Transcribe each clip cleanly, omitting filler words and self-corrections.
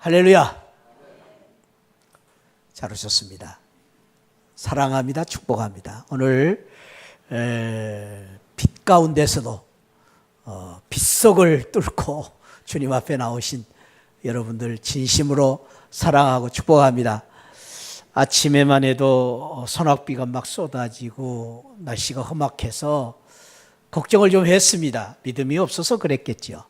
할렐루야. 잘 오셨습니다. 사랑합니다. 축복합니다. 오늘 빛 가운데서도 빛속을 뚫고 주님 앞에 나오신 여러분들 진심으로 사랑하고 축복합니다. 아침에만 해도 소낙비가 막 쏟아지고 날씨가 험악해서 걱정을 좀 했습니다. 믿음이 없어서 그랬겠죠.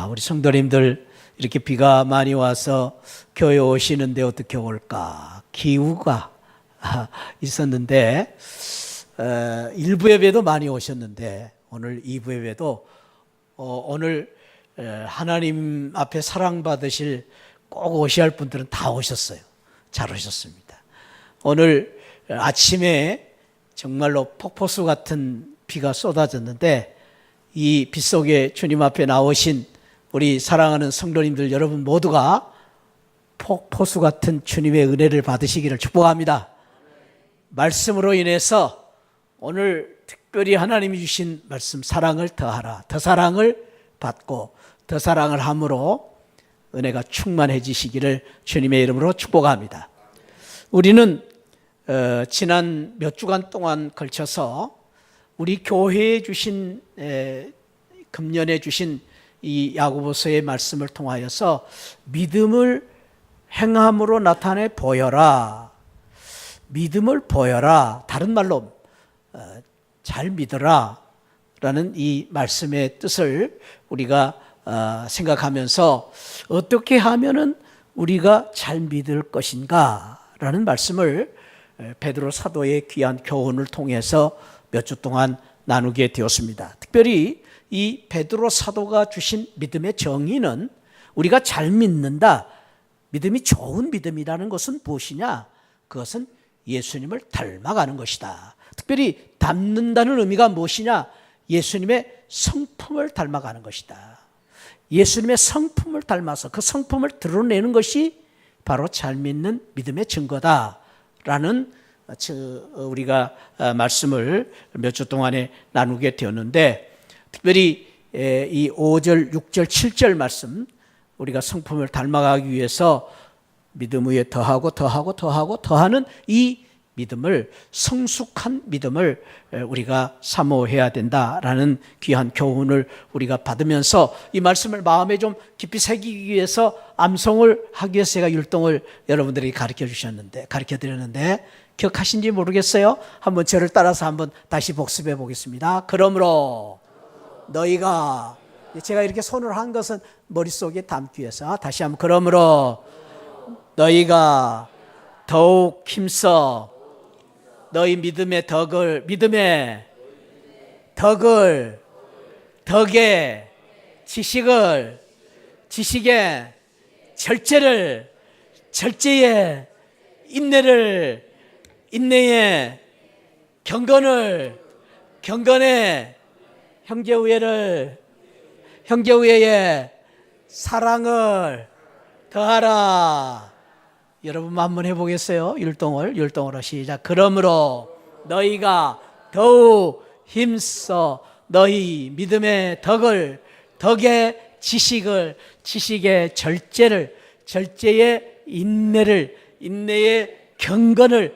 우리 성도님들 이렇게 비가 많이 와서 교회 오시는데 어떻게 올까? 기후가 있었는데 1부 예배도 많이 오셨는데 오늘 2부 예배도 오늘 하나님 앞에 사랑받으실 꼭 오셔야 할 분들은 다 오셨어요. 잘 오셨습니다. 오늘 아침에 정말로 폭포수 같은 비가 쏟아졌는데 이 빛 속에 주님 앞에 나오신 우리 사랑하는 성도님들 여러분 모두가 폭포수 같은 주님의 은혜를 받으시기를 축복합니다. 말씀으로 인해서 오늘 특별히 하나님이 주신 말씀 사랑을 더하라. 더 사랑을 받고 더 사랑을 함으로 은혜가 충만해지시기를 주님의 이름으로 축복합니다. 우리는 지난 몇 주간 동안 걸쳐서 우리 교회에 주신 금년에 주신 이 야고보서의 말씀을 통하여서 믿음을 행함으로 나타내 보여라. 믿음을 보여라. 다른 말로 잘 믿어라 라는 이 말씀의 뜻을 우리가 생각하면서 어떻게 하면은 우리가 잘 믿을 것인가 라는 말씀을 베드로 사도의 귀한 교훈을 통해서 몇 주 동안 나누게 되었습니다. 특별히 이 베드로 사도가 주신 믿음의 정의는 우리가 잘 믿는다, 믿음이 좋은 믿음이라는 것은 무엇이냐? 그것은 예수님을 닮아가는 것이다. 특별히 닮는다는 의미가 무엇이냐? 예수님의 성품을 닮아가는 것이다. 예수님의 성품을 닮아서 그 성품을 드러내는 것이 바로 잘 믿는 믿음의 증거다라는 우리가 말씀을 몇 주 동안에 나누게 되었는데 특별히 이 5절, 6절, 7절 말씀 우리가 성품을 닮아가기 위해서 믿음 위에 더하고 더하고 더하고 더하는 이 믿음을 성숙한 믿음을 우리가 사모해야 된다라는 귀한 교훈을 우리가 받으면서 이 말씀을 마음에 좀 깊이 새기기 위해서 암송을 하기 위해서 제가 율동을 여러분들에게 가르쳐 드렸는데 기억하신지 모르겠어요. 한번 저를 따라서 한번 다시 복습해 보겠습니다. 그러므로 너희가, 제가 이렇게 손을 한 것은 머릿속에 담기 위해서 다시 한번, 그러므로 너희가 더욱 힘써 너희 믿음의 덕을, 덕에 지식에 절제에 인내에 경건에 형제 우애에 사랑을 더하라. 여러분 한번 해보겠어요? 율동으로 시작. 그러므로 너희가 더욱 힘써 너희 믿음의 덕에 지식에 절제에 인내에 경건에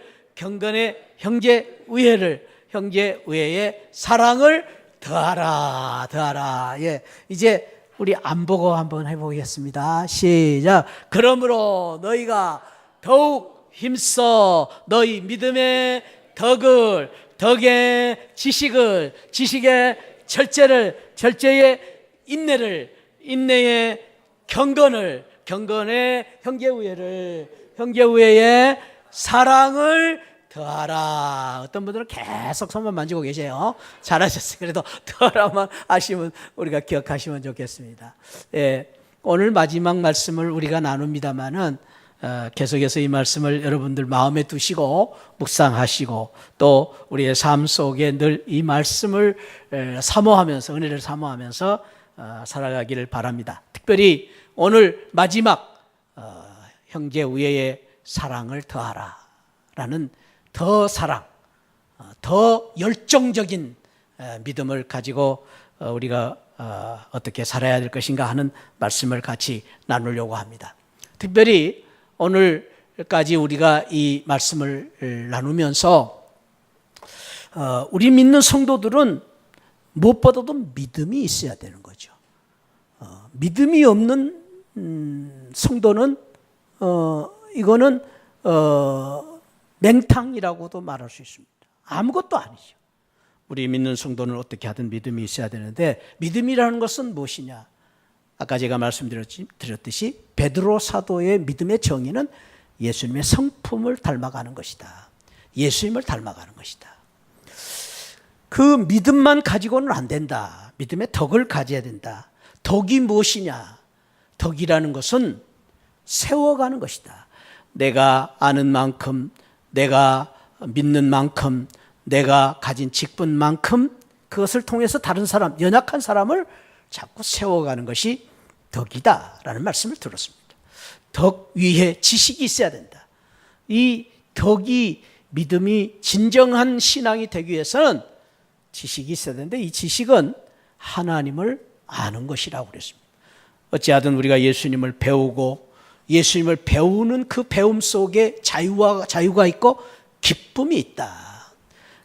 형제 우애에 사랑을 더하라. 예, 이제 우리 안 보고 한번 해보겠습니다. 시작. 그러므로 너희가 더욱 힘써 너희 믿음의 덕에 지식에 절제에 인내에 경건에 형제 우애에 사랑을 더하라. 어떤 분들은 계속 손만 만지고 계세요. 잘하셨어요. 그래도 더하라만 하시면 우리가 기억하시면 좋겠습니다. 예, 오늘 마지막 말씀을 우리가 나눕니다마는 계속해서 이 말씀을 여러분들 마음에 두시고 묵상하시고 또 우리의 삶 속에 늘 이 말씀을 사모하면서, 은혜를 사모하면서 살아가기를 바랍니다. 특별히 오늘 마지막 형제 우애의 사랑을 더하라 라는 더 사랑, 더 열정적인 믿음을 가지고 우리가 어떻게 살아야 될 것인가 하는 말씀을 같이 나누려고 합니다. 특별히 오늘까지 우리가 이 말씀을 나누면서 우리 믿는 성도들은 무엇보다도 믿음이 있어야 되는 거죠. 믿음이 없는 성도는 이거는 맹탕이라고도 말할 수 있습니다. 아무것도 아니죠. 우리 믿는 성도는 어떻게 하든 믿음이 있어야 되는데, 믿음이라는 것은 무엇이냐? 아까 제가 말씀드렸듯이 베드로 사도의 믿음의 정의는 예수님의 성품을 닮아가는 것이다. 예수님을 닮아가는 것이다. 그 믿음만 가지고는 안 된다. 믿음의 덕을 가져야 된다. 덕이 무엇이냐? 덕이라는 것은 세워가는 것이다. 내가 아는 만큼, 내가 믿는 만큼, 내가 가진 직분만큼 그것을 통해서 다른 사람, 연약한 사람을 자꾸 세워가는 것이 덕이다라는 말씀을 들었습니다. 덕 위에 지식이 있어야 된다. 이 덕이, 믿음이 진정한 신앙이 되기 위해서는 지식이 있어야 되는데, 이 지식은 하나님을 아는 것이라고 그랬습니다. 어찌하든 우리가 예수님을 배우고 예수님을 배우는 그 배움 속에 자유가 있고 기쁨이 있다.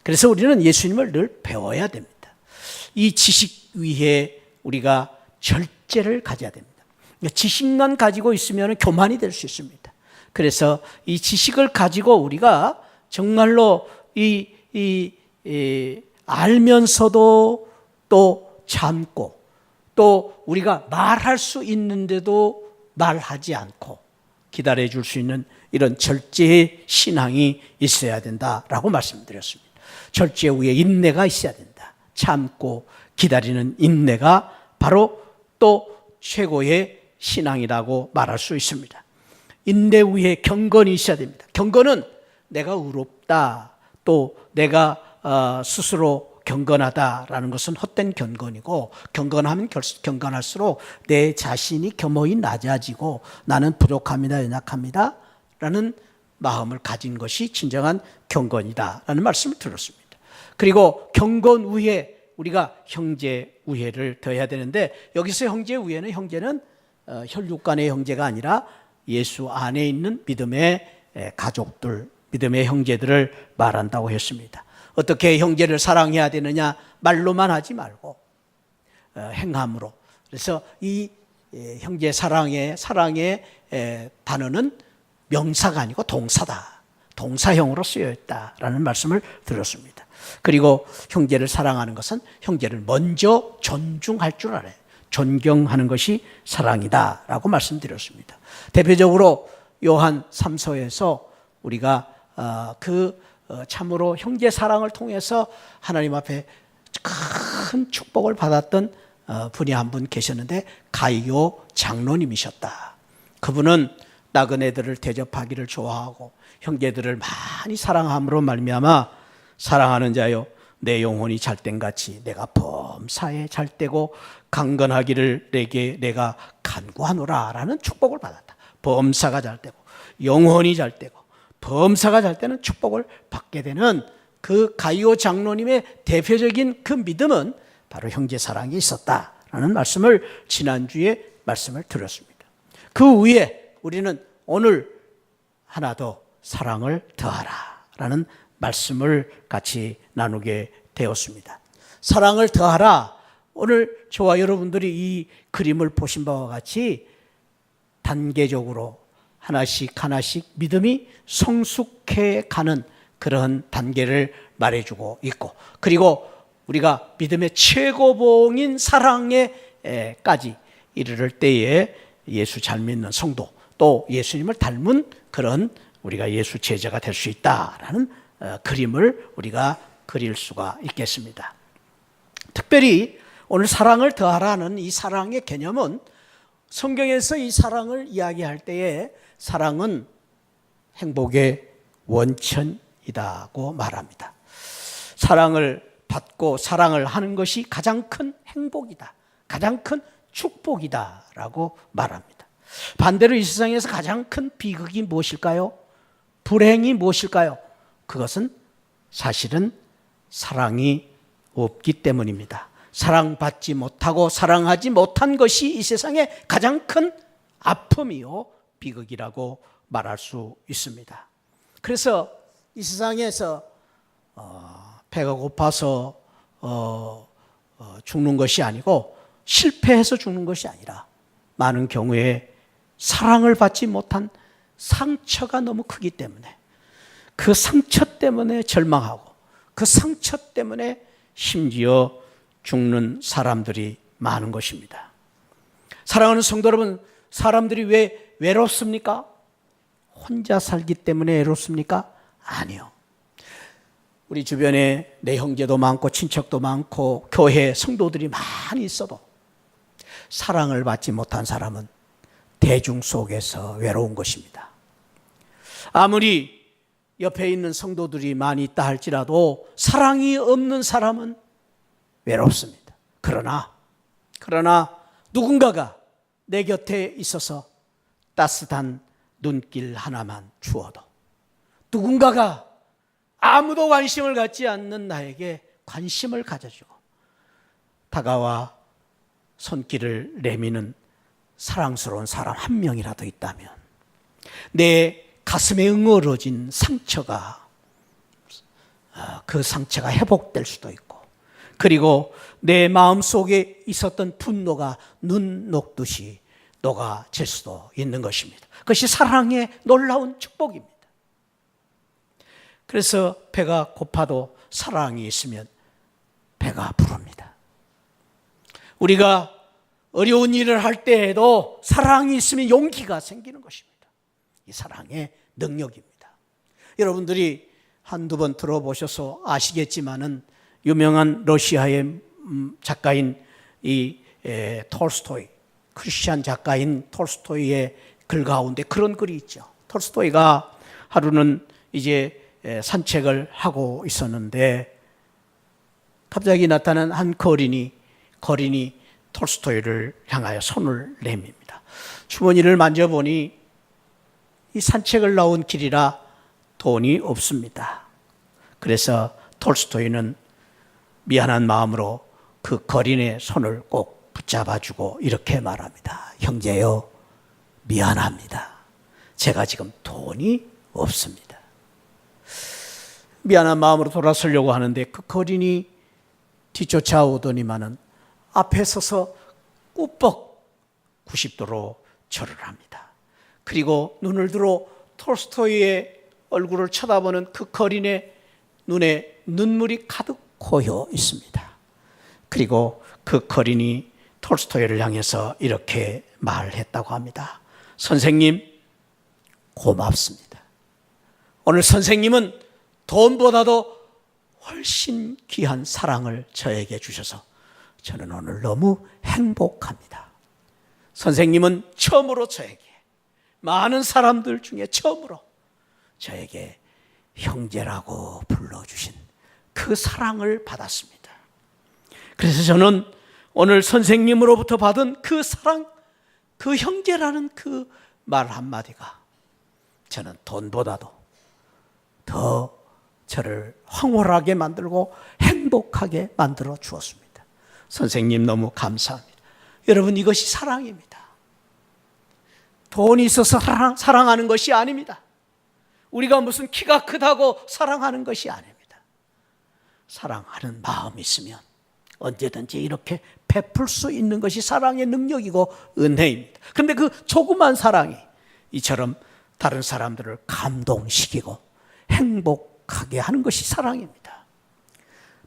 그래서 우리는 예수님을 늘 배워야 됩니다. 이 지식 위에 우리가 절제를 가져야 됩니다. 지식만 가지고 있으면 교만이 될 수 있습니다. 그래서 이 지식을 가지고 우리가 정말로 알면서도 또 참고, 또 우리가 말할 수 있는데도 말하지 않고 기다려줄 수 있는 이런 절제의 신앙이 있어야 된다라고 말씀드렸습니다. 절제 위에 인내가 있어야 된다. 참고 기다리는 인내가 바로 또 최고의 신앙이라고 말할 수 있습니다. 인내 위에 경건이 있어야 됩니다. 경건은 내가 의롭다, 또 내가 스스로 경건하다라는 것은 헛된 경건이고, 경건하면 경건할수록 내 자신이 겸허히 낮아지고 나는 부족합니다, 연약합니다 라는 마음을 가진 것이 진정한 경건이다라는 말씀을 들었습니다. 그리고 경건 우애, 우리가 형제 우애를 더해야 되는데, 여기서 형제 우애는, 형제는 혈육 간의 형제가 아니라 예수 안에 있는 믿음의 가족들, 믿음의 형제들을 말한다고 했습니다. 어떻게 형제를 사랑해야 되느냐? 말로만 하지 말고 행함으로. 그래서 이 형제 사랑의 단어는 명사가 아니고 동사다. 동사형으로 쓰여 있다라는 말씀을 들었습니다. 그리고 형제를 사랑하는 것은 형제를 먼저 존중할 줄 알아요. 존경하는 것이 사랑이다라고 말씀드렸습니다. 대표적으로 요한 3서에서 우리가 참으로 형제 사랑을 통해서 하나님 앞에 큰 축복을 받았던 분이 한 분 계셨는데, 가이오 장로님이셨다. 그분은 나그네들을 대접하기를 좋아하고 형제들을 많이 사랑함으로 말미암아, 사랑하는 자여 내 영혼이 잘된같이 내가 범사에 잘되고 강건하기를 내가 간구하노라 라는 축복을 받았다. 범사가 잘되고 영혼이 잘되고 범사가 잘되는 축복을 받게 되는 그 가이오 장로님의 대표적인 그 믿음은 바로 형제 사랑이 있었다라는 말씀을 지난주에 말씀을 드렸습니다. 그 위에 우리는 오늘 하나 더 사랑을 더하라 라는 말씀을 같이 나누게 되었습니다. 사랑을 더하라. 오늘 저와 여러분들이 이 그림을 보신 바와 같이 단계적으로 하나씩 믿음이 성숙해 가는 그런 단계를 말해주고 있고, 그리고 우리가 믿음의 최고봉인 사랑에까지 이르를 때에 예수 잘 믿는 성도, 또 예수님을 닮은 그런 우리가 예수 제자가 될 수 있다라는 그림을 우리가 그릴 수가 있겠습니다. 특별히 오늘 사랑을 더하라는 이 사랑의 개념은, 성경에서 이 사랑을 이야기할 때에 사랑은 행복의 원천이라고 말합니다. 사랑을 받고 사랑을 하는 것이 가장 큰 행복이다, 가장 큰 축복이다라고 말합니다. 반대로 이 세상에서 가장 큰 비극이 무엇일까요? 불행이 무엇일까요? 그것은 사실은 사랑이 없기 때문입니다. 사랑받지 못하고 사랑하지 못한 것이 이 세상의 가장 큰 아픔이요 비극이라고 말할 수 있습니다. 그래서 이 세상에서 배가 고파서 죽는 것이 아니고 실패해서 죽는 것이 아니라 많은 경우에 사랑을 받지 못한 상처가 너무 크기 때문에 그 상처 때문에 절망하고 그 상처 때문에 심지어 죽는 사람들이 많은 것입니다. 사랑하는 성도 여러분, 사람들이 왜 외롭습니까? 혼자 살기 때문에 외롭습니까? 아니요. 우리 주변에 내 형제도 많고 친척도 많고 교회 성도들이 많이 있어도 사랑을 받지 못한 사람은 대중 속에서 외로운 것입니다. 아무리 옆에 있는 성도들이 많이 있다 할지라도 사랑이 없는 사람은 외롭습니다. 그러나 누군가가 내 곁에 있어서 따뜻한 눈길 하나만 주어도, 누군가가 아무도 관심을 갖지 않는 나에게 관심을 가져주고 다가와 손길을 내미는 사랑스러운 사람 한 명이라도 있다면 내 가슴에 응어러진 상처가, 그 상처가 회복될 수도 있고, 그리고 내 마음속에 있었던 분노가 눈 녹듯이 녹아질 수도 있는 것입니다. 그것이 사랑의 놀라운 축복입니다. 그래서 배가 고파도 사랑이 있으면 배가 부릅니다. 우리가 어려운 일을 할 때에도 사랑이 있으면 용기가 생기는 것입니다. 이 사랑의 능력입니다. 여러분들이 한두 번 들어보셔서 아시겠지만은 유명한 러시아의 작가인 이 톨스토이, 크리스찬 작가인 톨스토이의 글 가운데 그런 글이 있죠. 톨스토이가 하루는 이제 산책을 하고 있었는데 갑자기 나타난 한 거린이 톨스토이를 향하여 손을 내밉니다. 주머니를 만져보니 이 산책을 나온 길이라 돈이 없습니다. 그래서 톨스토이는 미안한 마음으로 그 거린의 손을 꼭 붙잡아주고 이렇게 말합니다. 형제요, 미안합니다. 제가 지금 돈이 없습니다. 미안한 마음으로 돌아서려고 하는데 그 거린이 뒤쫓아오더니만은 앞에 서서 꾸벅 90도로 절을 합니다. 그리고 눈을 들어 톨스토이의 얼굴을 쳐다보는 그 거린의 눈에 눈물이 가득 고여 있습니다. 그리고 그 거린이 톨스토이를 향해서 이렇게 말했다고 합니다. 선생님, 고맙습니다. 오늘 선생님은 돈보다도 훨씬 귀한 사랑을 저에게 주셔서 저는 오늘 너무 행복합니다. 선생님은 처음으로 저에게, 많은 사람들 중에 처음으로 저에게 형제라고 불러주신 그 사랑을 받았습니다. 그래서 저는 오늘 선생님으로부터 받은 그 사랑, 그 형제라는 그 말 한마디가 저는 돈보다도 더 저를 황홀하게 만들고 행복하게 만들어 주었습니다. 선생님 너무 감사합니다. 여러분, 이것이 사랑입니다. 돈이 있어서 사랑하는 것이 아닙니다. 우리가 무슨 키가 크다고 사랑하는 것이 아닙니다. 사랑하는 마음이 있으면 언제든지 이렇게 베풀 수 있는 것이 사랑의 능력이고 은혜입니다. 그런데 그 조그만 사랑이 이처럼 다른 사람들을 감동시키고 행복하게 하는 것이 사랑입니다.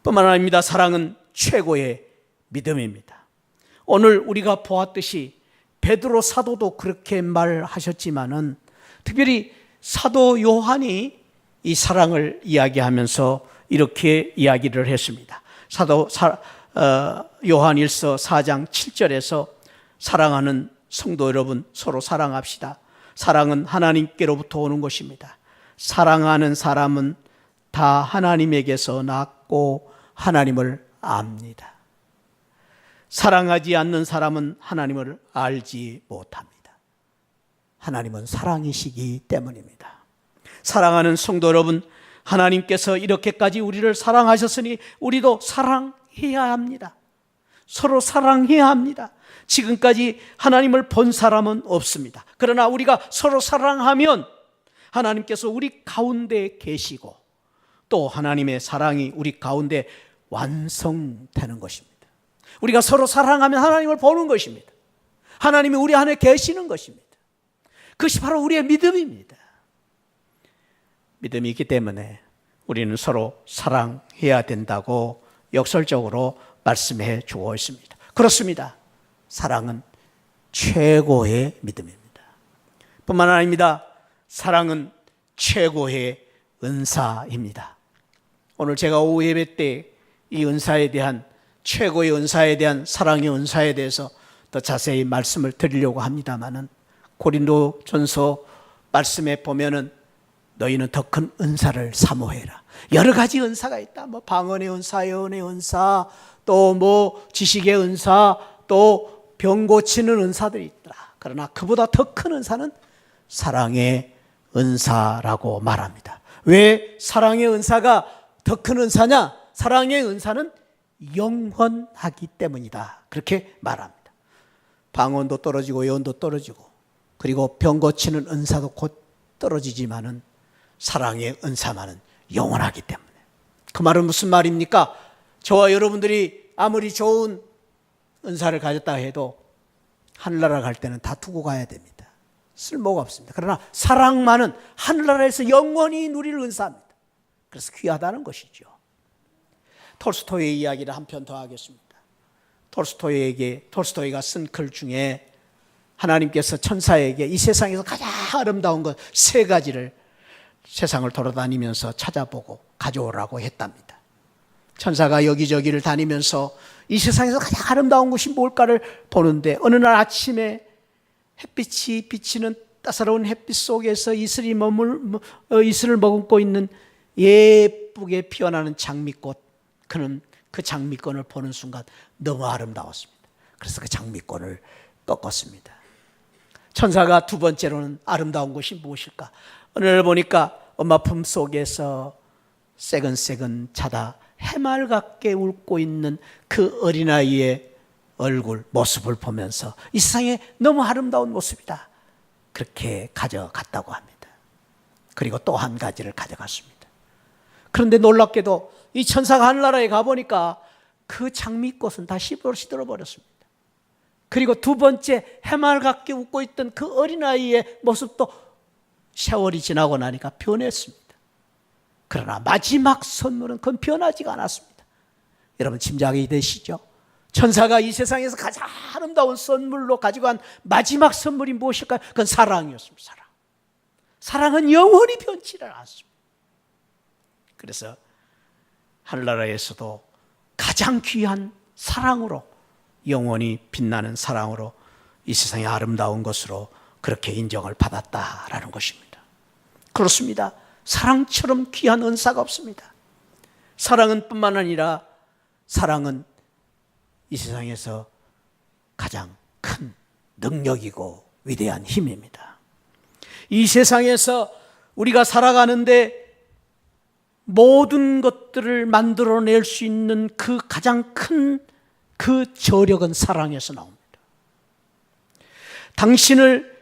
뿐만 아닙니다. 사랑은 최고의 믿음입니다. 오늘 우리가 보았듯이 베드로 사도도 그렇게 말하셨지만은 특별히 사도 요한이 이 사랑을 이야기하면서 이렇게 이야기를 했습니다. 요한 1서 4장 7절에서 사랑하는 성도 여러분, 서로 사랑합시다. 사랑은 하나님께로부터 오는 것입니다. 사랑하는 사람은 다 하나님에게서 낳고 하나님을 압니다. 사랑하지 않는 사람은 하나님을 알지 못합니다. 하나님은 사랑이시기 때문입니다. 사랑하는 성도 여러분, 하나님께서 이렇게까지 우리를 사랑하셨으니 우리도 사랑해야 합니다. 서로 사랑해야 합니다. 지금까지 하나님을 본 사람은 없습니다. 그러나 우리가 서로 사랑하면 하나님께서 우리 가운데 계시고 또 하나님의 사랑이 우리 가운데 완성되는 것입니다. 우리가 서로 사랑하면 하나님을 보는 것입니다. 하나님이 우리 안에 계시는 것입니다. 그것이 바로 우리의 믿음입니다. 믿음이 있기 때문에 우리는 서로 사랑해야 된다고 역설적으로 말씀해 주고 있습니다. 그렇습니다. 사랑은 최고의 믿음입니다. 뿐만 아닙니다. 사랑은 최고의 은사입니다. 오늘 제가 오후 예배 때 이 은사에 대한, 최고의 은사에 대한, 사랑의 은사에 대해서 더 자세히 말씀을 드리려고 합니다마는 고린도전서 말씀에 보면은 너희는 더 큰 은사를 사모해라. 여러 가지 은사가 있다. 뭐 방언의 은사, 예언의 은사, 또 뭐 지식의 은사, 또 병 고치는 은사들이 있더라. 그러나 그보다 더 큰 은사는 사랑의 은사라고 말합니다. 왜 사랑의 은사가 더 큰 은사냐? 사랑의 은사는 영원하기 때문이다. 그렇게 말합니다. 방언도 떨어지고 예언도 떨어지고 그리고 병 고치는 은사도 곧 떨어지지만은 사랑의 은사만은 영원하기 때문에. 그 말은 무슨 말입니까? 저와 여러분들이 아무리 좋은 은사를 가졌다 해도 하늘나라 갈 때는 다 두고 가야 됩니다. 쓸모가 없습니다. 그러나 사랑만은 하늘나라에서 영원히 누릴 은사입니다. 그래서 귀하다는 것이죠. 톨스토이의 이야기를 한 편 더 하겠습니다. 톨스토이가 쓴 글 중에 하나님께서 천사에게 이 세상에서 가장 아름다운 것 세 가지를 세상을 돌아다니면서 찾아보고 가져오라고 했답니다. 천사가 여기저기를 다니면서 이 세상에서 가장 아름다운 것이 뭘까를 보는데 어느 날 아침에 햇빛이 비치는 따사로운 햇빛 속에서 이슬을 머금고 있는 예쁘게 피어나는 장미꽃, 그는 그 장미꽃을 보는 순간 너무 아름다웠습니다. 그래서 그 장미꽃을 꺾었습니다. 천사가 두 번째로는 아름다운 것이 무엇일까? 어느 날 보니까 엄마 품 속에서 새근새근 자다 해맑게 웃고 있는 그 어린아이의 얼굴, 모습을 보면서 이 세상에 너무 아름다운 모습이다. 그렇게 가져갔다고 합니다. 그리고 또 한 가지를 가져갔습니다. 그런데 놀랍게도 이 천사가 하늘나라에 가보니까 그 장미꽃은 다 시들어버렸습니다. 그리고 두 번째 해맑게 웃고 있던 그 어린아이의 모습도 세월이 지나고 나니까 변했습니다. 그러나 마지막 선물은 그건 변하지가 않았습니다. 여러분 짐작이 되시죠? 천사가 이 세상에서 가장 아름다운 선물로 가지고 간 마지막 선물이 무엇일까요? 그건 사랑이었습니다. 사랑. 사랑은 영원히 변치를 않습니다. 그래서 하늘나라에서도 가장 귀한 사랑으로, 영원히 빛나는 사랑으로 이 세상의 아름다운 것으로 그렇게 인정을 받았다라는 것입니다. 그렇습니다. 사랑처럼 귀한 은사가 없습니다. 사랑은 뿐만 아니라 사랑은 이 세상에서 가장 큰 능력이고 위대한 힘입니다. 이 세상에서 우리가 살아가는데 모든 것들을 만들어낼 수 있는 그 가장 큰 그 저력은 사랑에서 나옵니다. 당신을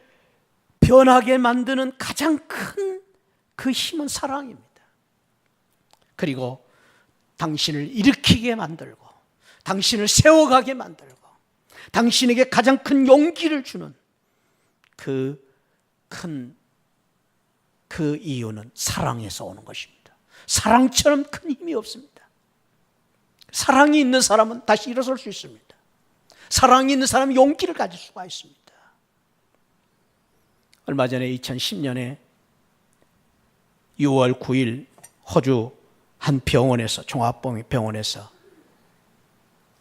변하게 만드는 가장 큰 그 힘은 사랑입니다. 그리고 당신을 일으키게 만들고 당신을 세워가게 만들고 당신에게 가장 큰 용기를 주는 그 이유는 사랑에서 오는 것입니다. 사랑처럼 큰 힘이 없습니다. 사랑이 있는 사람은 다시 일어설 수 있습니다. 사랑이 있는 사람은 용기를 가질 수가 있습니다. 얼마 전에 2010년에 6월 9일 호주 한 병원에서, 종합병원에서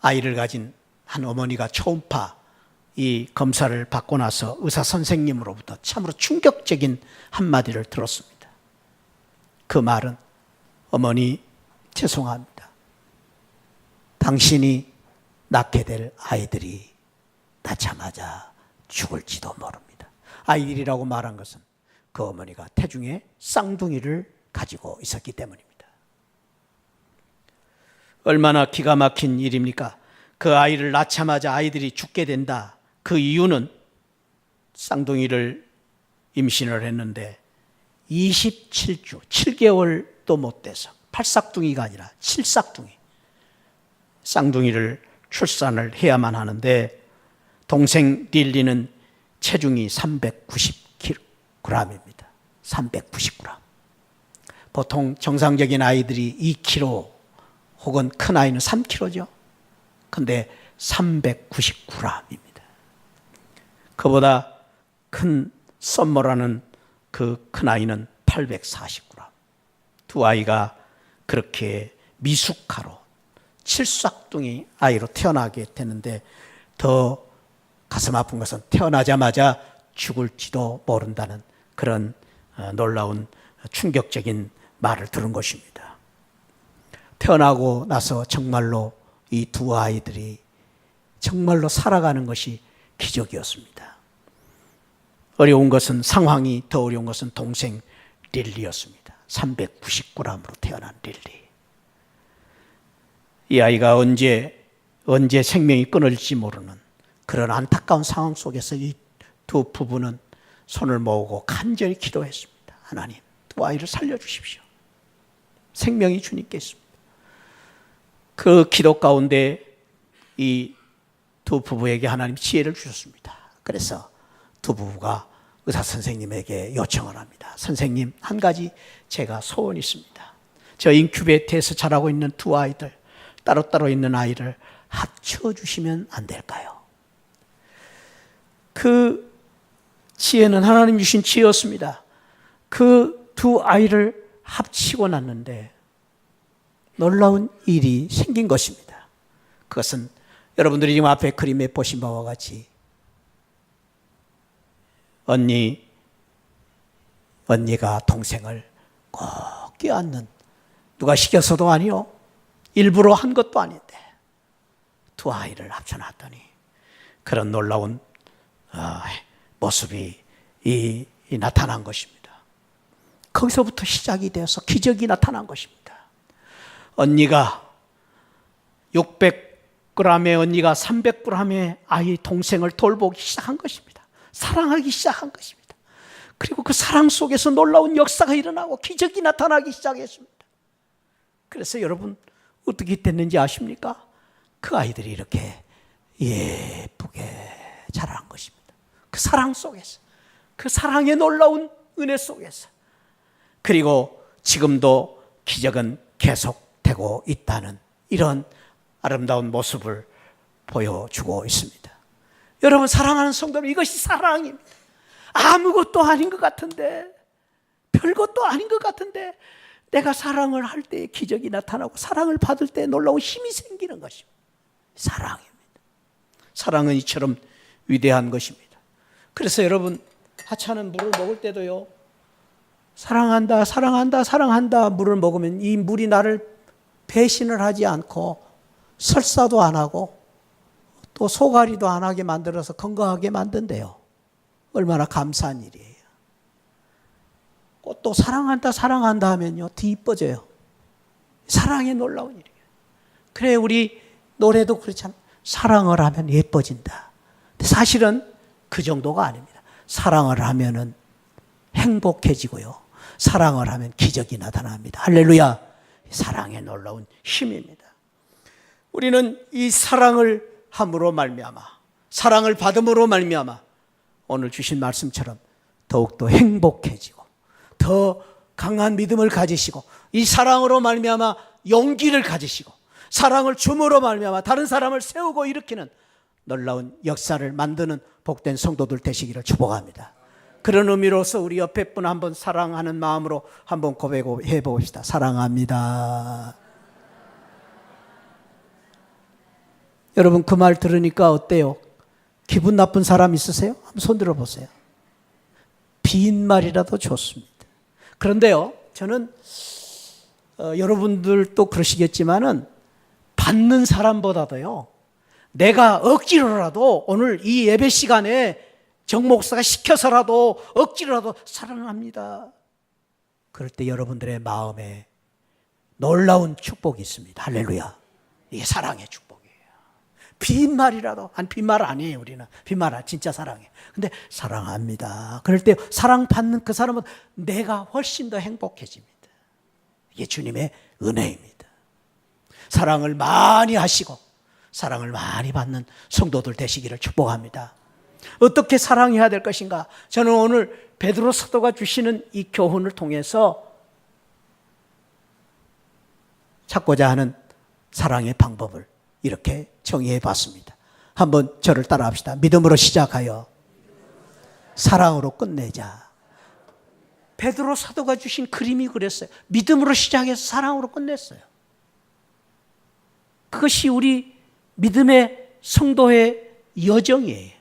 아이를 가진 한 어머니가 초음파 이 검사를 받고 나서 의사 선생님으로부터 참으로 충격적인 한마디를 들었습니다. 그 말은, 어머니 죄송합니다. 당신이 낳게 될 아이들이 낳자마자 죽을지도 모릅니다. 아이들이라고 말한 것은 그 어머니가 태중에 쌍둥이를 가지고 있었기 때문입니다. 얼마나 기가 막힌 일입니까? 그 아이를 낳자마자 아이들이 죽게 된다. 그 이유는 쌍둥이를 임신을 했는데 27주, 7개월도 못 돼서 8싹둥이가 아니라 7싹둥이 쌍둥이를 출산을 해야만 하는데 동생 릴리는 체중이 390g입니다. 390g. 보통 정상적인 아이들이 2kg 혹은 큰 아이는 3kg죠. 근데 390g입니다. 그보다 큰 썸머라는 그 큰 아이는 840g. 두 아이가 그렇게 미숙아로 7싹둥이 아이로 태어나게 되는데 더 가슴 아픈 것은 태어나자마자 죽을지도 모른다는 그런 놀라운 충격적인 말을 들은 것입니다. 태어나고 나서 정말로 이 두 아이들이 정말로 살아가는 것이 기적이었습니다. 어려운 것은 상황이 더 어려운 것은 동생 릴리였습니다. 390g으로 태어난 릴리. 이 아이가 언제 생명이 끊어질지 모르는 그런 안타까운 상황 속에서 이 두 부부는 손을 모으고 간절히 기도했습니다. 하나님, 두 아이를 살려주십시오. 생명이 주님께 있습니다. 그 기도 가운데 이 두 부부에게 하나님 지혜를 주셨습니다. 그래서 두 부부가 의사 선생님에게 요청을 합니다. 선생님, 한 가지 제가 소원이 있습니다. 저 인큐베이터에서 자라고 있는 두 아이들, 따로따로 있는 아이를 합쳐주시면 안 될까요? 그 지혜는 하나님 주신 지혜였습니다. 그 두 아이를 합치고 났는데 놀라운 일이 생긴 것입니다. 그것은 여러분들이 지금 앞에 그림에 보신 바와 같이 언니가 동생을 꼭 껴안는, 누가 시켜서도 아니요, 일부러 한 것도 아닌데 두 아이를 합쳐놨더니 그런 놀라운 모습이 나타난 것입니다. 거기서부터 시작이 되어서 기적이 나타난 것입니다. 언니가 600g의 언니가 300g의 아이 동생을 돌보기 시작한 것입니다. 사랑하기 시작한 것입니다. 그리고 그 사랑 속에서 놀라운 역사가 일어나고 기적이 나타나기 시작했습니다. 그래서 여러분 어떻게 됐는지 아십니까? 그 아이들이 이렇게 예쁘게 자란 것입니다. 그 사랑 속에서, 그 사랑의 놀라운 은혜 속에서. 그리고 지금도 기적은 계속되고 있다는 이런 아름다운 모습을 보여주고 있습니다. 여러분, 사랑하는 성도님, 이것이 사랑입니다. 아무것도 아닌 것 같은데, 별것도 아닌 것 같은데 내가 사랑을 할 때 기적이 나타나고 사랑을 받을 때 놀라운 힘이 생기는 것입니다. 사랑입니다. 사랑은 이처럼 위대한 것입니다. 그래서 여러분, 하찮은 물을 먹을 때도요, 사랑한다, 사랑한다, 사랑한다 물을 먹으면 이 물이 나를 배신을 하지 않고 설사도 안 하고 또 소가리도 안 하게 만들어서 건강하게 만든대요. 얼마나 감사한 일이에요. 꽃도 사랑한다, 사랑한다 하면요, 더 이뻐져요. 사랑의 놀라운 일이에요. 그래, 우리 노래도 그렇잖아요. 사랑을 하면 예뻐진다. 근데 사실은 그 정도가 아닙니다. 사랑을 하면은 행복해지고요. 사랑을 하면 기적이 나타납니다. 할렐루야. 사랑의 놀라운 힘입니다. 우리는 이 사랑을 함으로 말미암아, 사랑을 받음으로 말미암아 오늘 주신 말씀처럼 더욱더 행복해지고 더 강한 믿음을 가지시고, 이 사랑으로 말미암아 용기를 가지시고, 사랑을 줌으로 말미암아 다른 사람을 세우고 일으키는 놀라운 역사를 만드는 복된 성도들 되시기를 축복합니다. 그런 의미로서 우리 옆에 분 한번 사랑하는 마음으로 한번 고백해 봅시다. 사랑합니다. 여러분, 그 말 들으니까 어때요? 기분 나쁜 사람 있으세요? 한번 손 들어보세요. 빈말이라도 좋습니다. 그런데요, 저는 여러분들도 그러시겠지만은 받는 사람보다도요, 내가 억지로라도 오늘 이 예배 시간에 정 목사가 시켜서라도 억지로라도 사랑합니다. 그럴 때 여러분들의 마음에 놀라운 축복이 있습니다. 할렐루야. 이게 사랑의 축복이에요. 빈말이라도, 아니 빈말 아니에요. 우리는 빈말 진짜 사랑해. 근데 사랑합니다. 그럴 때 사랑받는 그 사람은 내가 훨씬 더 행복해집니다. 이게 주님의 은혜입니다. 사랑을 많이 하시고 사랑을 많이 받는 성도들 되시기를 축복합니다. 어떻게 사랑해야 될 것인가? 저는 오늘 베드로 사도가 주시는 이 교훈을 통해서 찾고자 하는 사랑의 방법을 이렇게 정의해 봤습니다. 한번 저를 따라합시다. 믿음으로 시작하여 사랑으로 끝내자. 베드로 사도가 주신 그림이 그랬어요. 믿음으로 시작해서 사랑으로 끝냈어요. 그것이 우리 믿음의 성도의 여정이에요.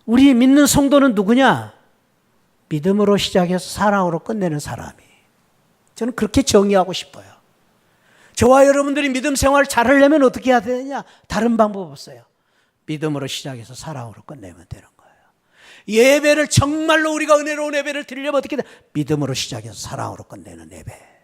우리 믿는 성도는 누구냐? 믿음으로 시작해서 사랑으로 끝내는 사람이에요. 저는 그렇게 정의하고 싶어요. 저와 여러분들이 믿음 생활을 잘하려면 어떻게 해야 되느냐? 다른 방법 없어요. 믿음으로 시작해서 사랑으로 끝내면 되는 거예요. 예배를 정말로 우리가 은혜로운 예배를 드리려면 어떻게 돼? 믿음으로 시작해서 사랑으로 끝내는 예배.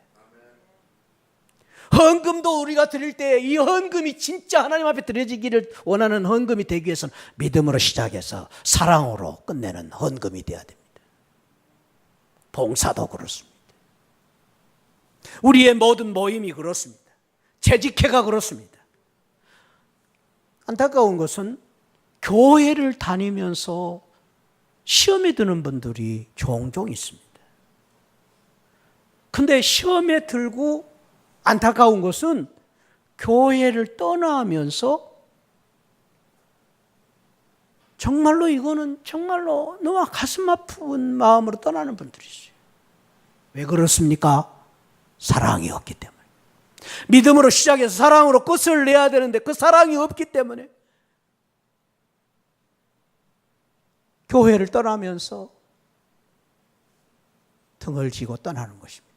헌금도 우리가 드릴 때 이 헌금이 진짜 하나님 앞에 드려지기를 원하는 헌금이 되기 위해서는 믿음으로 시작해서 사랑으로 끝내는 헌금이 되어야 됩니다. 봉사도 그렇습니다. 우리의 모든 모임이 그렇습니다. 재직회가 그렇습니다. 안타까운 것은 교회를 다니면서 시험에 드는 분들이 종종 있습니다. 근데 시험에 들고 안타까운 것은 교회를 떠나면서 정말로 이거는 정말로 너무 가슴 아픈 마음으로 떠나는 분들이 있어요. 왜 그렇습니까? 사랑이 없기 때문에. 믿음으로 시작해서 사랑으로 끝을 내야 되는데 그 사랑이 없기 때문에 교회를 떠나면서 등을 지고 떠나는 것입니다.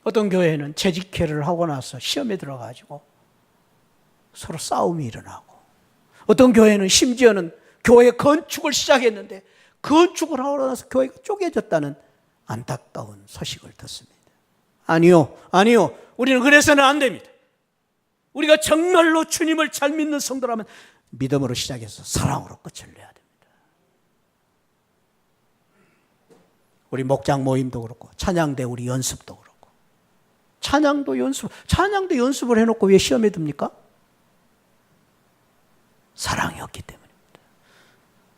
어떤 교회는 재직회를 하고 나서 시험에 들어가지고 서로 싸움이 일어나고, 어떤 교회는 심지어는 교회 건축을 시작했는데 건축을 하고 나서 교회가 쪼개졌다는 안타까운 소식을 듣습니다. 아니요. 우리는 그래서는 안 됩니다. 우리가 정말로 주님을 잘 믿는 성도라면 믿음으로 시작해서 사랑으로 끝을 내야 됩니다. 우리 목장 모임도 그렇고 찬양대 우리 연습도 그렇고 찬양도 연습을 해놓고 왜 시험에 듭니까? 사랑이 없기 때문입니다.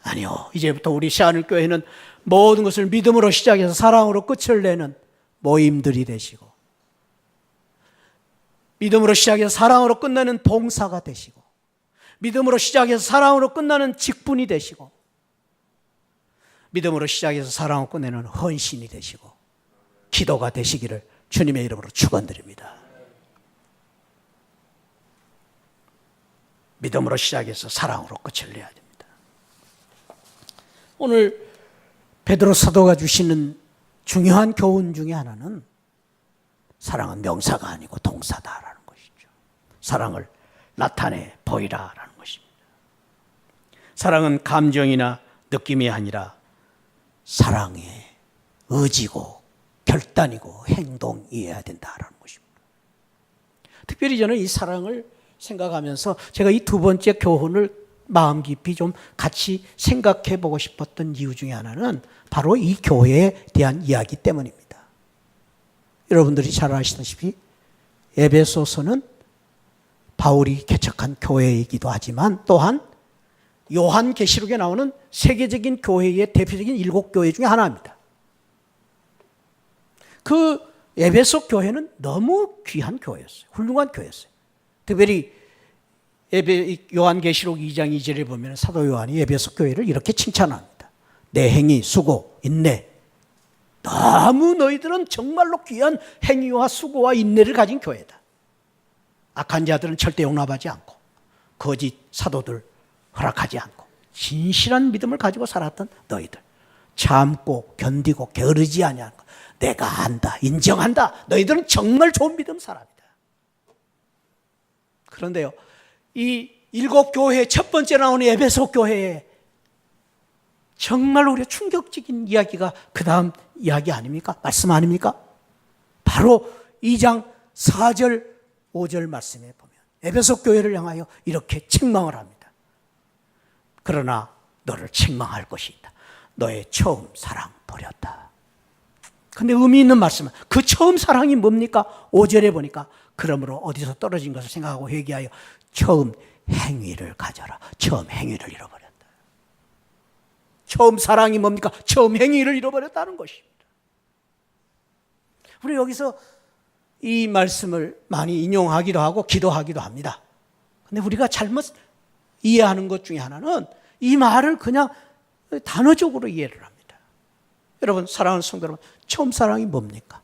아니요. 이제부터 우리 시안을교회는 모든 것을 믿음으로 시작해서 사랑으로 끝을 내는 모임들이 되시고, 믿음으로 시작해서 사랑으로 끝나는 봉사가 되시고, 믿음으로 시작해서 사랑으로 끝나는 직분이 되시고, 믿음으로 시작해서 사랑으로 끝내는 헌신이 되시고, 기도가 되시기를 주님의 이름으로 축원드립니다. 믿음으로 시작해서 사랑으로 끝을 내야 됩니다. 오늘 베드로 사도가 주시는 중요한 교훈 중에 하나는 사랑은 명사가 아니고 동사다라는 것이죠. 사랑을 나타내 보이라라는 것입니다. 사랑은 감정이나 느낌이 아니라 사랑의 의지고 결단이고 행동이어야 된다라는 것입니다. 특별히 저는 이 사랑을 생각하면서 제가 이 두 번째 교훈을 마음 깊이 좀 같이 생각해 보고 싶었던 이유 중에 하나는 바로 이 교회에 대한 이야기 때문입니다. 여러분들이 잘 아시다시피 에베소서는 바울이 개척한 교회이기도 하지만 또한 요한계시록에 나오는 세계적인 교회의 대표적인 7교회 중에 하나입니다. 그 에베소 교회는 너무 귀한 교회였어요. 훌륭한 교회였어요. 특별히 요한계시록 2장 2절에 보면 사도 요한이 에베소 교회를 이렇게 칭찬합니다. 내 행위, 수고, 인내. 너무 너희들은 정말로 귀한 행위와 수고와 인내를 가진 교회다. 악한 자들은 절대 용납하지 않고 거짓 사도들 허락하지 않고 진실한 믿음을 가지고 살았던 너희들. 참고 견디고 게으르지 아니하는 것. 내가 안다, 인정한다. 너희들은 정말 좋은 믿음 사람이다. 그런데요, 이 7교회 첫 번째 나오는 에베소 교회에 정말 우리가 충격적인 이야기가 그 다음 이야기 아닙니까? 말씀 아닙니까? 바로 2장 4절 5절 말씀에 보면 에베소 교회를 향하여 이렇게 책망을 합니다. 그러나 너를 책망할 것이 있다. 너의 처음 사랑 버렸다. 근데 의미 있는 말씀은 그 처음 사랑이 뭡니까? 5절에 보니까 그러므로 어디서 떨어진 것을 생각하고 회개하여 처음 행위를 가져라. 처음 행위를 잃어버렸다. 처음 사랑이 뭡니까? 처음 행위를 잃어버렸다는 것입니다. 우리 여기서 이 말씀을 많이 인용하기도 하고 기도하기도 합니다. 근데 우리가 잘못 이해하는 것 중에 하나는 이 말을 그냥 단어적으로 이해를 합니다. 여러분, 사랑하는 성도 여러분, 처음 사랑이 뭡니까?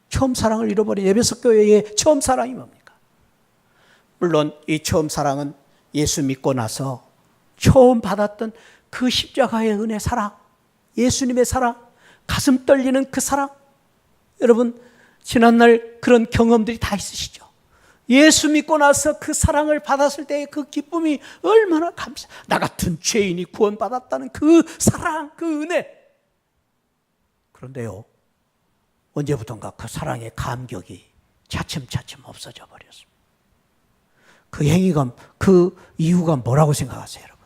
처음 사랑을 잃어버린 에베소 교회의 처음 사랑이 뭡니까? 물론 이 처음 사랑은 예수 믿고 나서 처음 받았던 그 십자가의 은혜 사랑, 예수님의 사랑, 가슴 떨리는 그 사랑. 여러분, 지난날 그런 경험들이 다 있으시죠? 예수 믿고 나서 그 사랑을 받았을 때의 그 기쁨이 얼마나 나 같은 죄인이 구원받았다는 그 사랑, 그 은혜. 그런데요, 언제부턴가 그 사랑의 감격이 차츰차츰 없어져 버렸습니다. 그 행위가, 그 이유가 뭐라고 생각하세요, 여러분?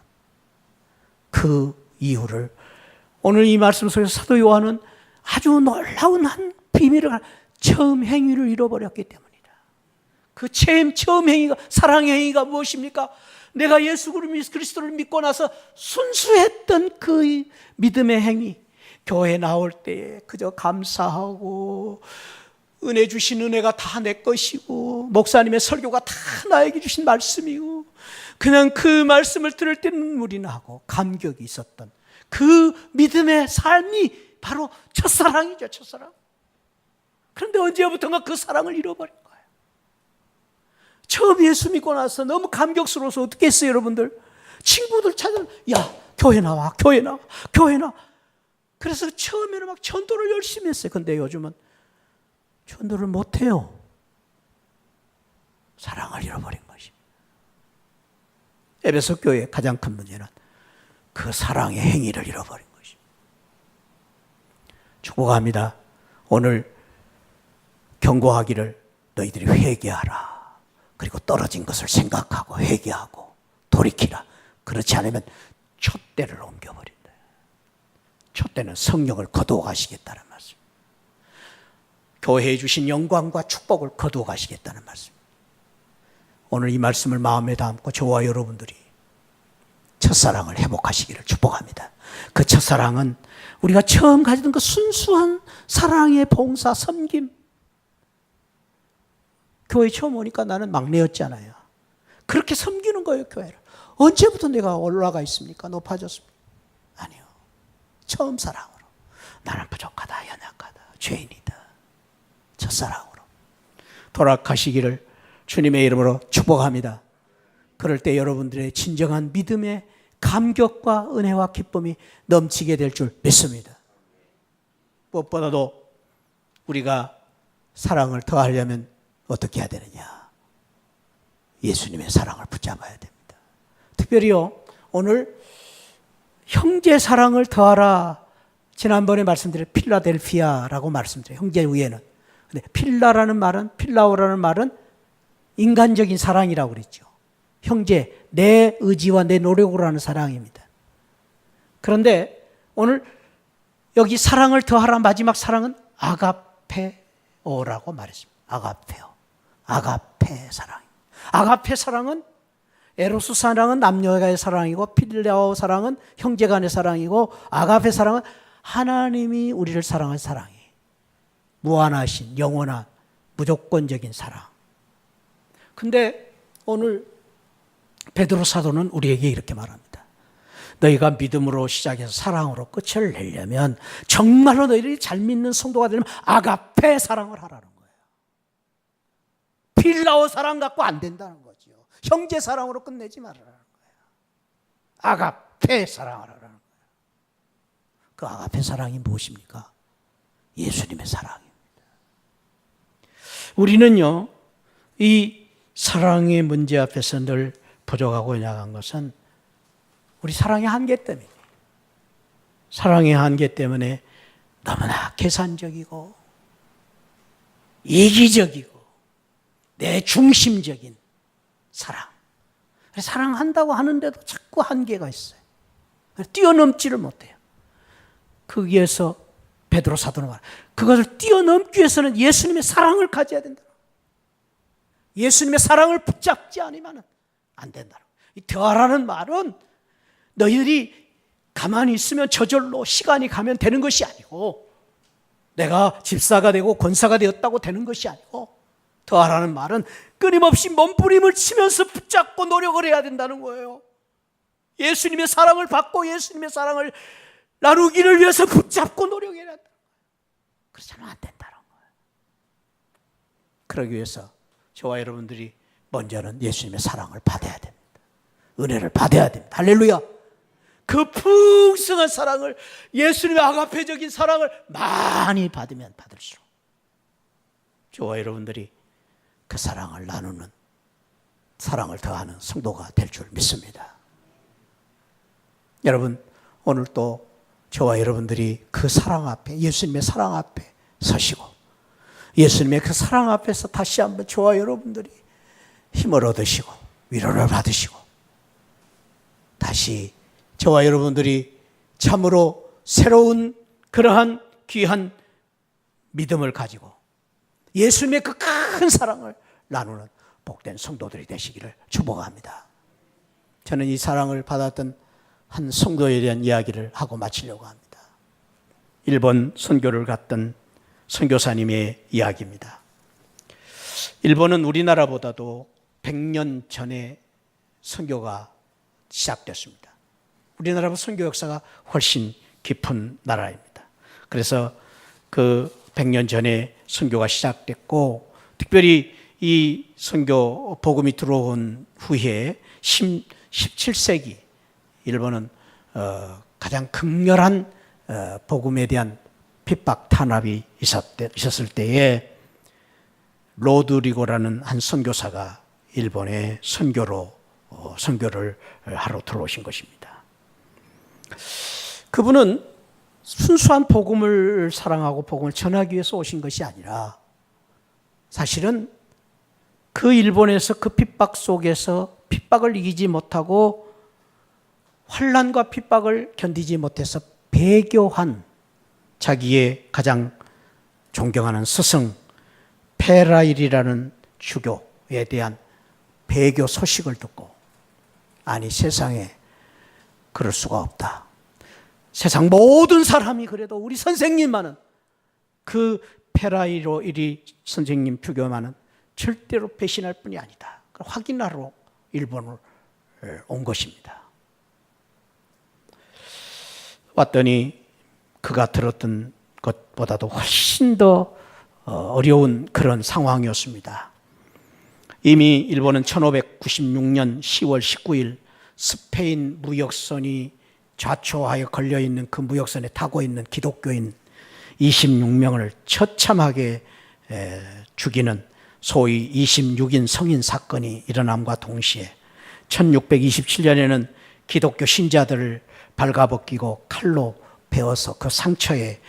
그 이유를 오늘 이 말씀 속에서 사도 요한은 아주 놀라운 한 비밀을, 처음 행위를 잃어버렸기 때문이다. 그 처음 행위가, 사랑의 행위가 무엇입니까? 내가 예수 그리스도를 믿고 나서 순수했던 그 믿음의 행위, 교회 나올 때에 그저 감사하고 은혜 주신 은혜가 다 내 것이고 목사님의 설교가 다 나에게 주신 말씀이고 그냥 그 말씀을 들을 때 눈물이 나고 감격이 있었던 그 믿음의 삶이 바로 첫사랑이죠, 첫사랑. 그런데 언제부턴가 그 사랑을 잃어버린 거예요. 처음 예수 믿고 나서 너무 감격스러워서 어떻게 했어요, 여러분들? 친구들 찾아, 야, 교회 나와, 교회 나와, 교회 나와. 그래서 처음에는 막 전도를 열심히 했어요. 근데 요즘은 전도를 못해요. 사랑을 잃어버린 것입니다. 에베소 교회의 가장 큰 문제는 그 사랑의 행위를 잃어버린 것입니다. 축복합니다. 오늘 경고하기를 너희들이 회개하라. 그리고 떨어진 것을 생각하고 회개하고 돌이키라. 그렇지 않으면 촛대를 옮겨버린다. 촛대는 성령을 거두어 가시겠다는 말씀. 교회에 주신 영광과 축복을 거두어 가시겠다는 말씀. 오늘 이 말씀을 마음에 담고 저와 여러분들이 첫사랑을 회복하시기를 축복합니다. 그 첫사랑은 우리가 처음 가지던 그 순수한 사랑의 봉사, 섬김. 교회 처음 오니까 나는 막내였잖아요. 그렇게 섬기는 거예요, 교회를. 언제부터 내가 올라가 있습니까? 높아졌습니까? 아니요. 처음 사랑으로. 나는 부족하다, 연약하다, 죄인이다. 첫사랑으로. 돌아가시기를 주님의 이름으로 축복합니다. 그럴 때 여러분들의 진정한 믿음의 감격과 은혜와 기쁨이 넘치게 될 줄 믿습니다. 무엇보다도 우리가 사랑을 더하려면 어떻게 해야 되느냐? 예수님의 사랑을 붙잡아야 됩니다. 특별히요, 오늘 형제 사랑을 더하라. 지난번에 말씀드린 필라델피아라고 말씀드려요. 형제 위에는. 근데 필라라는 말은, 필라오라는 말은 인간적인 사랑이라고 그랬죠. 형제, 내 의지와 내 노력으로 하는 사랑입니다. 그런데 오늘 여기 사랑을 더하라 마지막 사랑은 아가페오라고 말했습니다. 아가페오. 아가페 사랑. 아가페 사랑은 에로스 사랑은 남녀의 사랑이고 필라오 사랑은 형제 간의 사랑이고 아가페 사랑은 하나님이 우리를 사랑한 사랑이. 무한하신 영원한 무조건적인 사랑. 근데 오늘 베드로 사도는 우리에게 이렇게 말합니다. 너희가 믿음으로 시작해서 사랑으로 끝을 내려면 정말로 너희들이 잘 믿는 성도가 되려면 아가페 사랑을 하라는 거예요. 필라오 사랑 갖고 안 된다는 거죠. 형제 사랑으로 끝내지 말라는 거예요. 아가페 사랑을 하라는 거예요. 그 아가페 사랑이 무엇입니까? 예수님의 사랑입니다. 우리는요, 이 사랑의 문제 앞에서 늘 부족하고 나간 것은 우리 사랑의 한계 때문에, 사랑의 한계 때문에 너무나 계산적이고 이기적이고 내 중심적인 사랑한다고 하는데도 자꾸 한계가 있어요. 뛰어넘지를 못해요. 거기에서 베드로 사도는 말해요. 그것을 뛰어넘기 위해서는 예수님의 사랑을 가져야 된다. 예수님의 사랑을 붙잡지 않으면 안 된다. 이 더하라는 말은 너희들이 가만히 있으면 저절로 시간이 가면 되는 것이 아니고, 내가 집사가 되고 권사가 되었다고 되는 것이 아니고, 더하라는 말은 끊임없이 몸부림을 치면서 붙잡고 노력을 해야 된다는 거예요. 예수님의 사랑을 받고 예수님의 사랑을 나누기를 위해서 붙잡고 노력해야 된다. 그렇지 않으면 안 된다는 거예요. 그러기 위해서 저와 여러분들이 먼저는 예수님의 사랑을 받아야 됩니다. 은혜를 받아야 됩니다. 할렐루야. 그 풍성한 사랑을, 예수님의 아가페적인 사랑을 많이 받으면 받을수록 저와 여러분들이 그 사랑을 나누는, 사랑을 더하는 성도가 될 줄 믿습니다. 여러분, 오늘 또 저와 여러분들이 그 사랑 앞에, 예수님의 사랑 앞에 서시고 예수님의 그 사랑 앞에서 다시 한번 저와 여러분들이 힘을 얻으시고 위로를 받으시고, 다시 저와 여러분들이 참으로 새로운 그러한 귀한 믿음을 가지고 예수님의 그 큰 사랑을 나누는 복된 성도들이 되시기를 축복합니다. 저는 이 사랑을 받았던 한 성도에 대한 이야기를 하고 마치려고 합니다. 일본 선교를 갔던 선교사님의 이야기입니다. 일본은 우리나라보다도 100년 전에 선교가 시작됐습니다. 우리나라보다 선교 역사가 훨씬 깊은 나라입니다. 그래서 그 100년 전에 선교가 시작됐고, 특별히 이 선교 복음이 들어온 후에 17세기 일본은 가장 극렬한 복음에 대한 핍박 탄압이 있었을 때에 로드리고라는 한 선교사가 일본에 선교를 하러 들어오신 것입니다. 그분은 순수한 복음을 사랑하고 복음을 전하기 위해서 오신 것이 아니라, 사실은 그 일본에서 그 핍박 속에서 핍박을 이기지 못하고 환난과 핍박을 견디지 못해서 배교한 자기의 가장 존경하는 스승 페라일이라는 주교에 대한 배교 소식을 듣고, 아니 세상에 그럴 수가 없다. 세상 모든 사람이 그래도 우리 선생님만은, 그 페라일이 선생님 주교만은 절대로 배신할 뿐이 아니다. 확인하러 일본을 온 것입니다. 왔더니 그가 들었던 것보다도 훨씬 더 어려운 그런 상황이었습니다. 이미 일본은 1596년 10월 19일 스페인 무역선이 좌초하여 걸려있는 그 무역선에 타고 있는 기독교인 26명을 처참하게 죽이는 소위 26인 성인 사건이 일어남과 동시에 1627년에는 기독교 신자들을 발가벗기고 칼로 베어서 그 상처에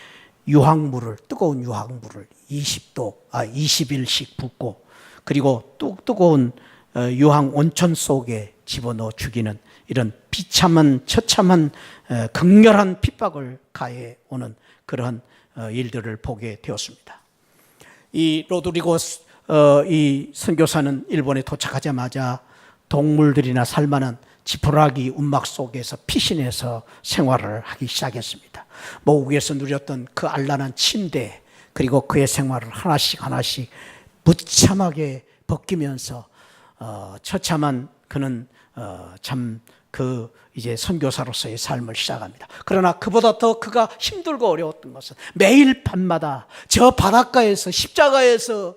뜨거운 유황물을 20일씩 붓고, 그리고 뜨거운 유황 온천 속에 집어넣어 죽이는 이런 처참한 극렬한 핍박을 가해 오는 그러한 일들을 보게 되었습니다. 이 로드리고 이 선교사는 일본에 도착하자마자 동물들이나 살만한 지푸라기 움막 속에서 피신해서 생활을 하기 시작했습니다. 모국에서 누렸던 그 안란한 침대, 그리고 그의 생활을 하나씩 무참하게 벗기면서 처참한 그는 이제 선교사로서의 삶을 시작합니다. 그러나 그보다 더 그가 힘들고 어려웠던 것은 매일 밤마다 저 바닷가에서 십자가에서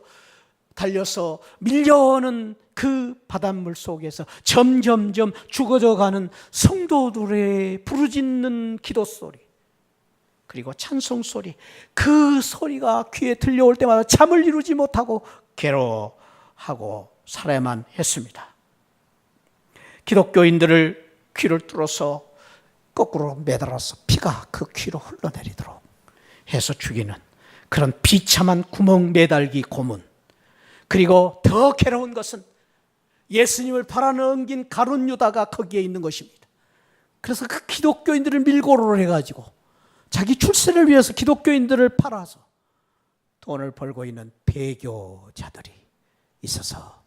달려서 밀려오는 그 바닷물 속에서 점점점 죽어져가는 성도들의 부르짖는 기도 소리, 그리고 찬송 소리, 그 소리가 귀에 들려올 때마다 잠을 이루지 못하고 괴로워하고 살아야만 했습니다. 기독교인들을 귀를 뚫어서 거꾸로 매달아서 피가 그 귀로 흘러내리도록 해서 죽이는 그런 비참한 구멍 매달기 고문, 그리고 더 괴로운 것은 예수님을 팔아넘긴 가룟 유다가 거기에 있는 것입니다. 그래서 그 기독교인들을 밀고를 해가지고 자기 출세를 위해서 기독교인들을 팔아서 돈을 벌고 있는 배교자들이 있어서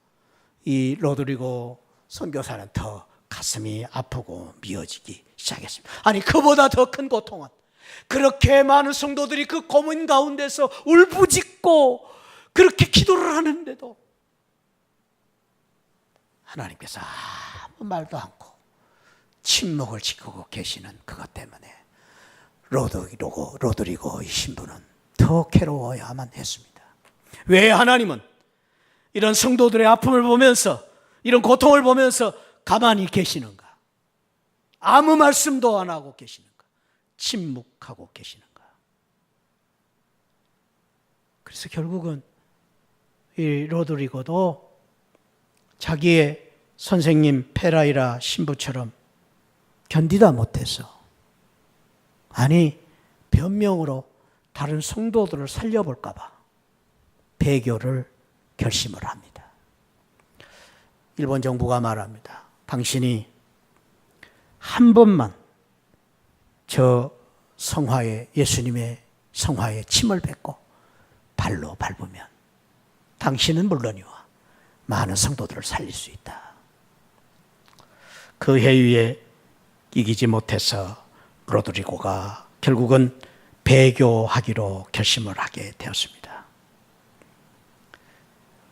이 로드리고 선교사는 더 가슴이 아프고 미어지기 시작했습니다. 아니, 그보다 더 큰 고통은 그렇게 많은 성도들이 그 고문 가운데서 울부짖고 그렇게 기도를 하는데도 하나님께서 아무 말도 않고 침묵을 지키고 계시는 그것 때문에 로드리고 이 신부는 더 괴로워야만 했습니다. 왜 하나님은 이런 성도들의 아픔을 보면서, 이런 고통을 보면서 가만히 계시는가? 아무 말씀도 안 하고 계시는가? 침묵하고 계시는가? 그래서 결국은 이 로드리고도 자기의 선생님 페라이라 신부처럼 견디다 못해서, 아니, 변명으로 다른 성도들을 살려볼까 봐 배교를 결심을 합니다. 일본 정부가 말합니다. 당신이 한 번만 저 성화에, 예수님의 성화에 침을 뱉고 발로 밟으면 당신은 물론이와 많은 성도들을 살릴 수 있다. 그 회유에 이기지 못해서 로드리고가 결국은 배교하기로 결심을 하게 되었습니다.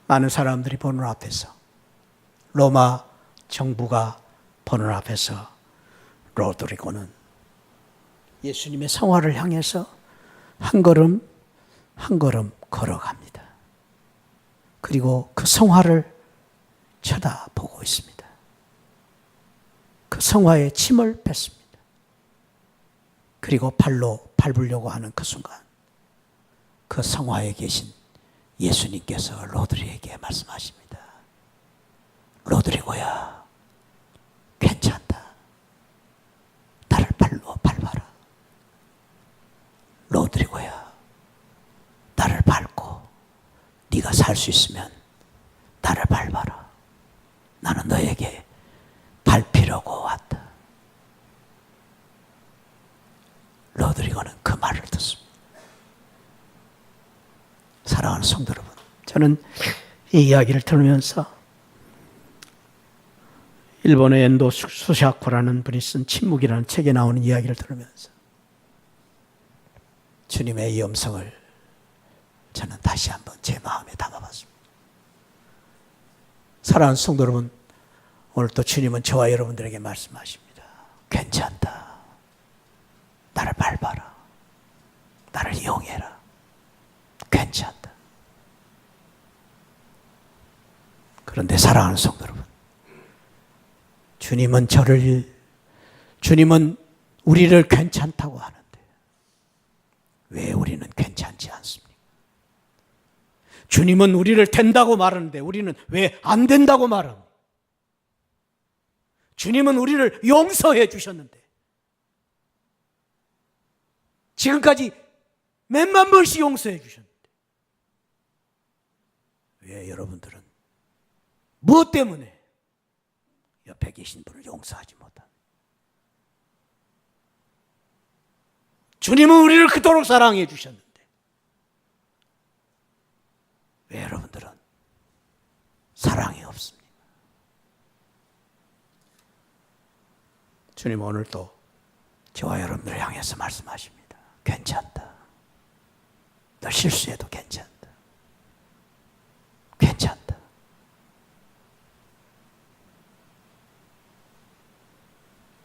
많은 사람들이 보는 앞에서, 로마 정부가 보는 앞에서 로드리고는 예수님의 성화를 향해서 한 걸음 한 걸음 걸어갑니다. 그리고 그 성화를 쳐다보고 있습니다. 그 성화에 침을 뱉습니다. 그리고 발로 밟으려고 하는 그 순간 그 성화에 계신 예수님께서 로드리에게 말씀하십니다. 로드리고야, 괜찮다. 나를 발로 밟아라. 로드리고야, 나를 밟고 네가 살 수 있으면 나를 밟아라. 나는 너에게 밟히려고 왔다. 로드리고는 그 말을 듣습니다. 사랑하는 성도 여러분, 저는 이 이야기를 들으면서 일본의 엔도 수샤코라는 분이 쓴 침묵이라는 책에 나오는 이야기를 들으면서 주님의 이 음성을 저는 다시 한번 제 마음에 담아봤습니다. 사랑하는 성도 여러분, 오늘 또 주님은 저와 여러분들에게 말씀하십니다. 괜찮다. 나를 밟아라. 나를 이용해라. 괜찮다. 그런데 사랑하는 성도 여러분, 주님은 우리를 괜찮다고 하는데 왜 우리는 괜찮지 않습니까? 주님은 우리를 된다고 말하는데 우리는 왜 안 된다고 말합니까? 주님은 우리를 용서해 주셨는데 지금까지 몇만 번씩 용서해 주셨는데 왜 여러분들은 무엇 때문에 옆에 계신 분을 용서하지 못합니까? 주님은 우리를 그토록 사랑해 주셨는데 왜 여러분들은 사랑이 없습니까? 주님 오늘 또 저와 여러분들을 향해서 말씀하십니다. 괜찮다. 너 실수해도 괜찮다. 괜찮다.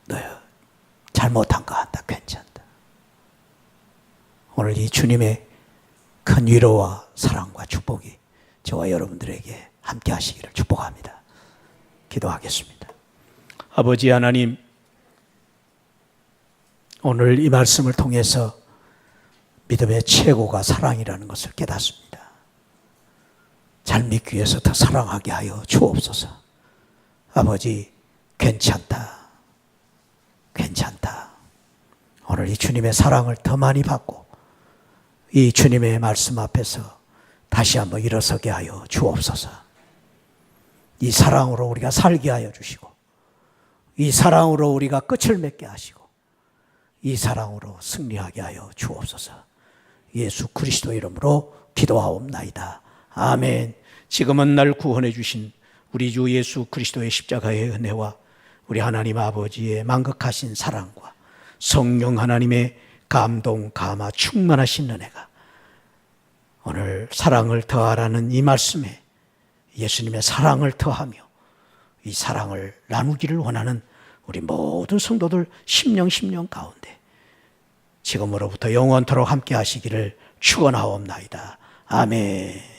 너 잘못한 거 한다. 괜찮다. 오늘 이 주님의 큰 위로와 사랑과 축복이 저와 여러분들에게 함께 하시기를 축복합니다. 기도하겠습니다. 아버지 하나님, 오늘 이 말씀을 통해서 믿음의 최고가 사랑이라는 것을 깨닫습니다. 잘 믿기 위해서 더 사랑하게 하여 주옵소서. 아버지, 괜찮다. 괜찮다. 오늘 이 주님의 사랑을 더 많이 받고 이 주님의 말씀 앞에서 다시 한번 일어서게 하여 주옵소서. 이 사랑으로 우리가 살게 하여 주시고, 이 사랑으로 우리가 끝을 맺게 하시고, 이 사랑으로 승리하게 하여 주옵소서. 예수 그리스도 이름으로 기도하옵나이다. 아멘. 지금은 날 구원해 주신 우리 주 예수 그리스도의 십자가의 은혜와 우리 하나님 아버지의 만극하신 사랑과 성령 하나님의 감동, 감화, 충만하신 은혜가 오늘 사랑을 더하라는 이 말씀에 예수님의 사랑을 더하며 이 사랑을 나누기를 원하는 우리 모든 성도들 심령 가운데 지금으로부터 영원토록 함께 하시기를 축원하옵나이다. 아멘.